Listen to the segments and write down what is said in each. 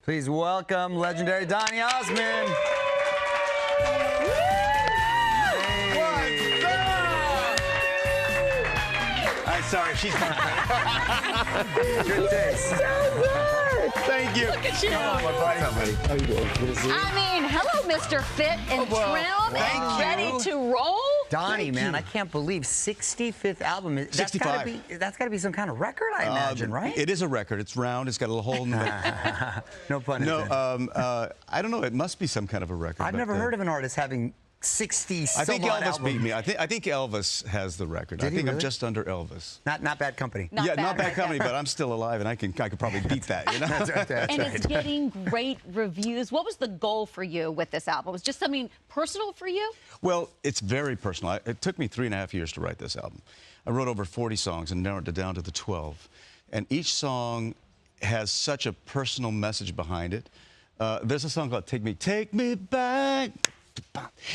Please welcome legendary Donny Osmond. I'm sorry, she's Good taste. So good. Thank you. Look at you. Come on, my buddy. How you doing? Good to see you. I mean, hello, Mr. Fit and trim and ready to roll. Donny, man, I can't believe 65th album. That's 65. That's got to be some kind of record, I imagine, right? It is a record. It's round. It's got a little hole in the No pun intended. No, I don't know. It must be some kind of a record. I've never heard of an artist having 60 I think Elvis albums. beat me. I think Elvis has the record. Did I think he I'm really? just under Elvis. Not bad company. Not Not bad right company, there. but I'm still alive, and I could probably beat that. You know. That's right. And it's getting great reviews. What was the goal for you with this album? Was it just something personal for you? Well, it's very personal. It took me 3.5 years to write this album. I wrote over 40 songs and narrowed it down to the 12. And each song has such a personal message behind it. There's a song called Take Me Back.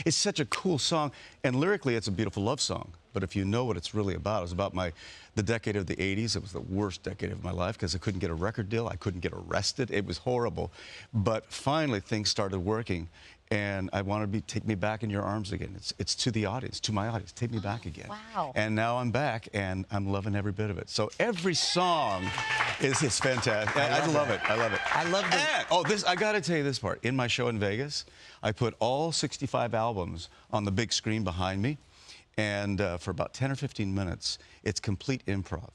It's such a cool song. And lyrically, it's a beautiful love song. But if you know what it's really about, it's about the decade of the 80s. It was the worst decade of my life because I couldn't get a record deal. I couldn't get arrested. It was horrible. But finally, things started working. And I wanted to take me back in your arms again. It's to the audience, to my audience. Take me back again. Wow. And now I'm back, and I'm loving every bit of it. So every song is fantastic. I love it. I love it. I love the... I got to tell you this part. In my show in Vegas, I put all 65 albums on the big screen behind me. And for about 10 or 15 minutes, it's complete improv.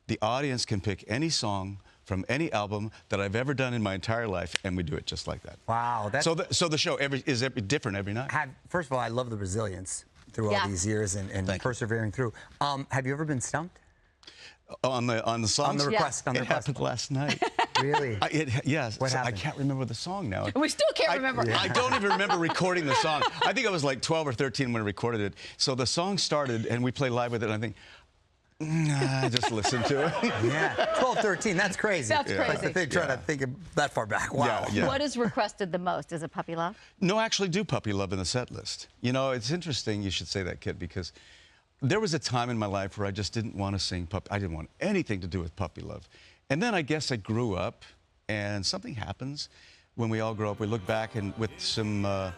The audience can pick any song from any album that I've ever done in my entire life, and we do it just like that. Wow. That's... So the show is different every night. First of all, I love the resilience through all these years and persevering through. Have you ever been stumped? On the songs? On the request. On the it request. happened last night. Really? Yes. What I happened? can't remember the song now. We still can't remember. I don't even remember recording the song. I think I was like 12 or 13 when I recorded it. So the song started, and we play live with it, and I think, I just listened to it. Yeah. 12, 13, that's crazy. That's crazy. I think, trying to think of that far back. Wow. Yeah. What is requested the most? Is it Puppy Love? No, I actually do Puppy Love in the set list. You know, it's interesting you should say that, kid, because there was a time in my life where I just didn't want to sing Puppy. I didn't want anything to do with Puppy Love. And then I guess I grew up, and something happens when we all grow up. We look back and with some, I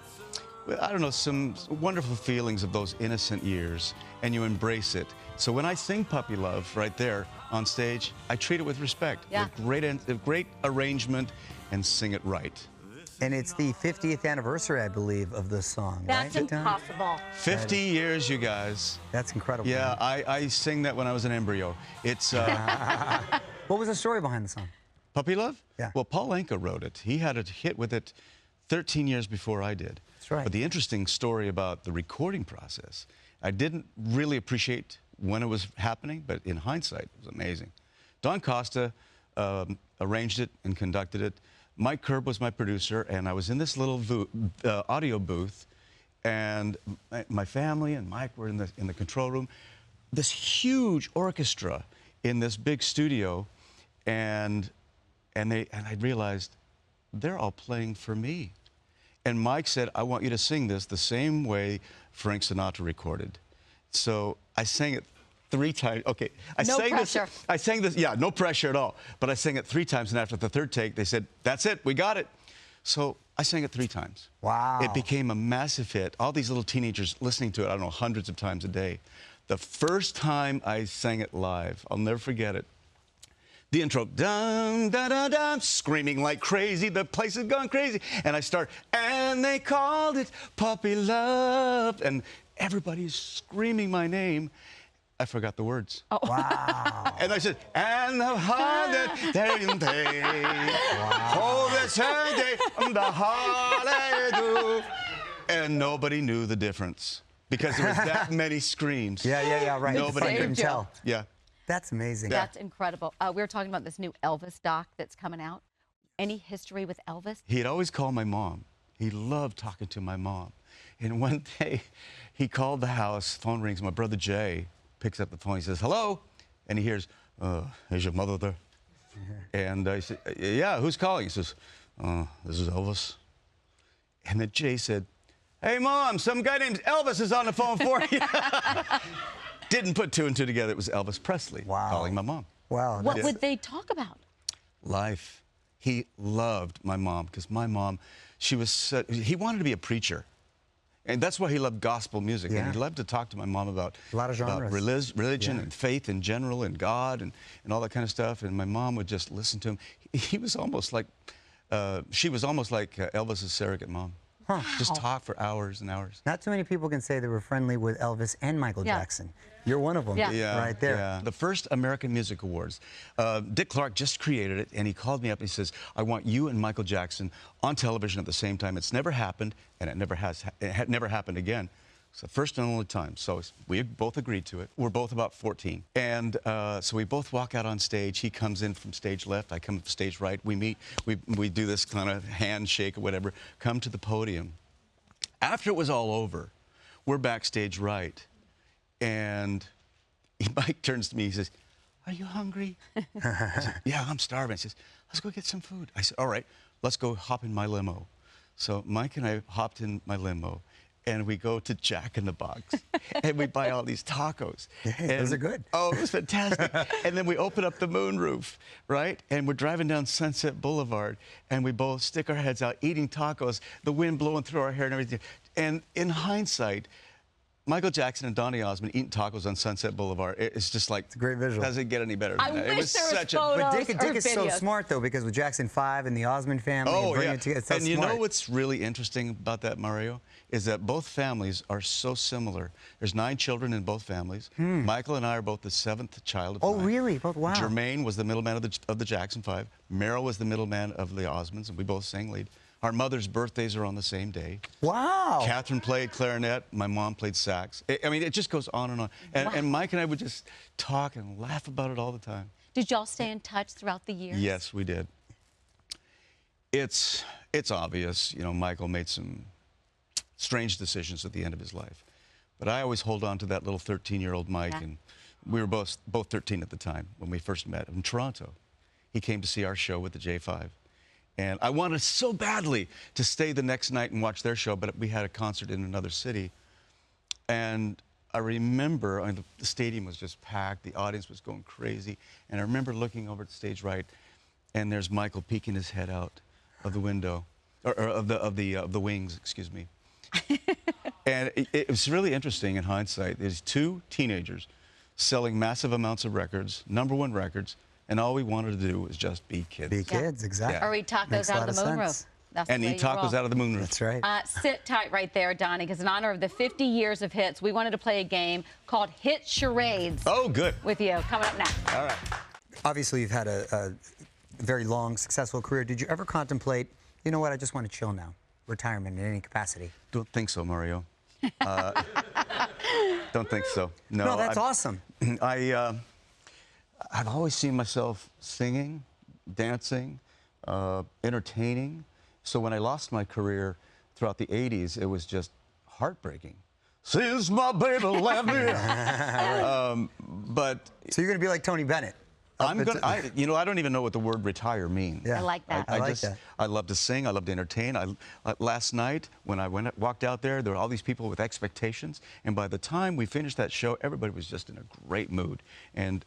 don't know, some wonderful feelings of those innocent years, and you embrace it. So when I sing Puppy Love right there on stage, I treat it with respect, with great arrangement, and sing it right. And it's the 50th anniversary, I believe, of this song, That's right? impossible. 50 years, you guys. That's incredible. Yeah, I sang that when I was an embryo. It's What was the story behind the song? Puppy Love? Yeah. Well, Paul Anka wrote it. He had a hit with it 13 years before I did. That's right. But the interesting story about the recording process, I didn't really appreciate when it was happening, but in hindsight, it was amazing. Don Costa arranged it and conducted it. Mike Curb was my producer, and I was in this little audio booth, and my family and Mike were in the control room. This huge orchestra in this big studio, and I realized they're all playing for me. And Mike said, I want you to sing this the same way Frank Sinatra recorded. So I sang it 3 times. Okay, I sang this, yeah, no pressure at all. But I sang it 3 times, and after the 3rd take, they said, that's it, we got it. So I sang it 3 times. Wow. It became a massive hit. All these little teenagers listening to it, I don't know, hundreds of times a day. The first time I sang it live, I'll never forget it. The intro, dun, da, da, da, screaming like crazy, the place has gone crazy. And I start, and they called it Puppy Love. And everybody's screaming my name. I forgot the words. Oh. Wow. And I said, and the heart that hold the Sunday, the holiday. And nobody knew the difference because there was that many screams. Yeah, right. Nobody couldn't tell. Yeah. That's amazing. That's incredible. We were talking about this new Elvis doc that's coming out. Any history with Elvis? He'd always call my mom. He loved talking to my mom. And one day, he called the house, phone rings, my brother Jay picks up the phone, he says, hello? And he hears, is your mother there? And I said, yeah, who's calling? He says, this is Elvis. And then Jay said, hey, Mom, some guy named Elvis is on the phone for you. Didn't put 2 and 2 together. It was Elvis Presley calling my mom. Wow. What would they talk about? Life. He loved my mom because my mom, he wanted to be a preacher. And that's why he loved gospel music. Yeah. And he loved to talk to my mom about, a lot of genres. religion and faith in general and God and all that kind of stuff. And my mom would just listen to him. He was almost like, she was almost like Elvis's surrogate mom. Huh. Just talk for hours and hours. Not too many people can say they were friendly with Elvis and Michael Jackson. You're one of them, right there. Yeah. The first American Music Awards, Dick Clark just created it, and he called me up and he says, I want you and Michael Jackson on television at the same time. It's never happened, and it had never happened again. It's the first and only time. So we both agreed to it. We're both about 14. And so we both walk out on stage. He comes in from stage left. I come from stage right. We meet. We do this kind of handshake or whatever. Come to the podium. After it was all over, we're backstage right. And Mike turns to me. He says, are you hungry? I said, yeah, I'm starving. He says, let's go get some food. I said, all right, let's go hop in my limo. So Mike and I hopped in my limo. And we go to Jack in the Box, and we buy all these tacos. Hey, those are good. Oh, it was fantastic. And then we open up the moonroof, right? And we're driving down Sunset Boulevard, and we both stick our heads out eating tacos, the wind blowing through our hair and everything. And in hindsight, Michael Jackson and Donny Osmond eating tacos on Sunset Boulevard, it's just like, it's a great visual. Doesn't get any better than I that. wish It was there was such photos a... But Dick is so videos. smart, though, because with Jackson 5 and the Osmond family and bringing it together, it's so and you smart. know what's really interesting about that, Mario, is that both families are so similar. There's 9 children in both families. Michael and I are both the 7th child of 9. Oh, really? Both, wow. Jermaine was the middleman of the Jackson 5. Merrill was the middleman of the Osmonds, and we both sang lead. Our mother's birthdays are on the same day. Wow. Catherine played clarinet. My mom played sax. I mean, it just goes on and on. And Mike and I would just talk and laugh about it all the time. Did y'all stay in touch throughout the years? Yes, we did. It's obvious, you know, Michael made some strange decisions at the end of his life. But I always hold on to that little 13-year-old Mike, and we were both 13 at the time when we first met in Toronto. He came to see our show with the J5. And I wanted so badly to stay the next night and watch their show, but we had a concert in another city. And I remember the stadium was just packed, the audience was going crazy, and I remember looking over at stage right, and there's Michael peeking his head out of the window, or of the wings, excuse me. And it was really interesting in hindsight. There's 2 teenagers selling massive amounts of records, #1 records, and all we wanted to do was just be kids. Be kids, exactly. Or eat tacos Makes a out lot of the of moonroof. sense. And eat tacos out of the moonroof. That's right. Sit tight right there, Donny, because in honor of the 50 years of hits, we wanted to play a game called Hit Charades. Oh, good. With you, coming up next. All right. Obviously, you've had a very long, successful career. Did you ever contemplate, you know what, I just want to chill now, retirement in any capacity? Don't think so, Mario. Don't think so. No, that's awesome. I've always seen myself singing, dancing, entertaining. So when I lost my career throughout the 80s, it was just heartbreaking. Since my baby left me. But so you're going to be like Tony Bennett. you know, I don't even know what the word retire means. Yeah. I like that. I like that. I love to sing. I love to entertain. Last night, when I walked out there were all these people with expectations. And by the time we finished that show, everybody was just in a great mood. And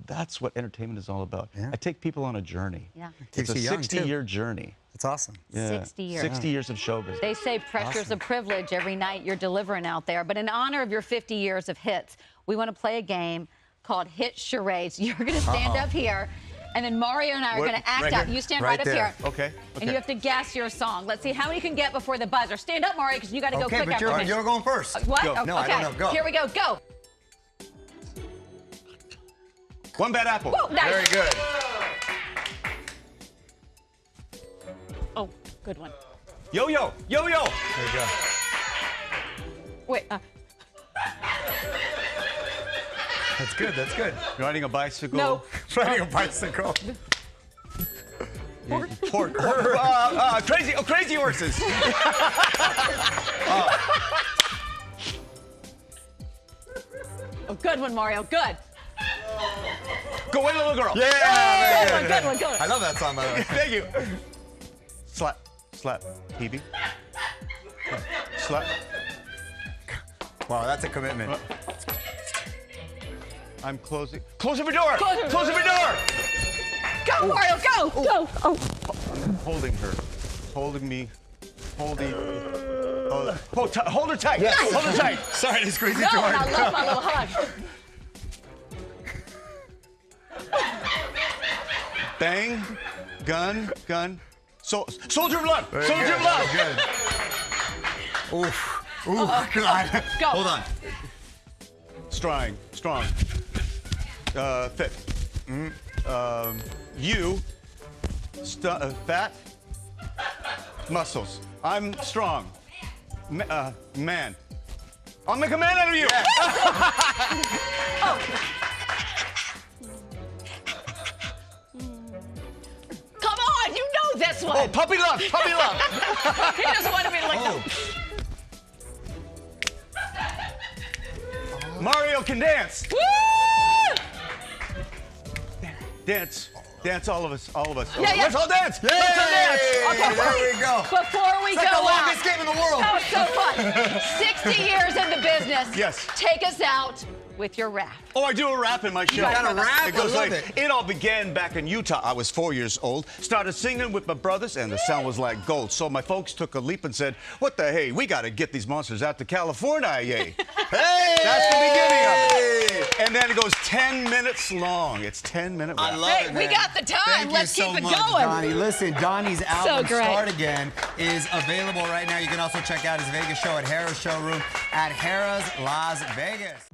that's what entertainment is all about. Yeah. I take people on a journey. Yeah. It's a Keeps you young, too. 60-year journey. It's awesome. Yeah. 60 years. 60 years of show business. They say pressure's a privilege every night you're delivering out there. But in honor of your 50 years of hits, we want to play a game called Hit Charades. You're going to stand up here, and then Mario and I are going to act out. You stand right up here. Okay. And you have to guess your song. Let's see how many you can get before the buzzer. Stand up, Mario, because you got to go quick but after me. you're going first. What? Go. Oh, No, okay. I don't know. Go. Here we go. Go. One bad apple. Whoa, nice. Very good. Oh, good one. Yo-yo. Yo-yo. There you go. Wait. That's good. That's good. Riding a bicycle. No. Riding a bicycle. Pork. Crazy horses. Oh, good one, Mario. Good. Go away, little girl. Yeah. Good one. I love that song, by the way. Thank you. Slap. Hebe. Slap. Wow, that's a commitment. I'm closing. Close every door. Close every door. Go, Mario. Go. Oh. holding her, holding me, holding. Hold her tight. Yes. Hold her tight. Sorry to squeeze you No, too and hard. I love my little hug. Bang, gun. Soldier of love. Very Soldier good, of love. very good. Oof. Ooh, God. Go. Hold on. Strong. Fit. You. Fat. Muscles. I'm strong. Man. I'll make a man out of you. Come on, you know this one. Oh, puppy love. Puppy love. He just wanted me to like. Oh. Mario can dance. Woo! Dance, all of us. Yeah. Let's all dance. Yay! Let's all dance. Okay, There we go. Before we It's go like the out. longest game in the world. That was so fun. 60 years in the business. Yes. Take us out with your rap. Oh, I do a rap in my show. got a rap? It goes I love like, it. it all began back in Utah. I was 4 years old. Started singing with my brothers, and the sound was like gold. So my folks took a leap and said, what the hey, we got to get these monsters out to California, yay. Hey! That's the beginning of it. And then it goes 10 minutes long. It's 10-minute rap. I love Hey, it, we man. got the time. Thank Let's you keep so it much, going. Donny. Listen, Donny's album, great. Start Again, is available right now. You can also check out his Vegas show at Harrah's Showroom at Harrah's Las Vegas.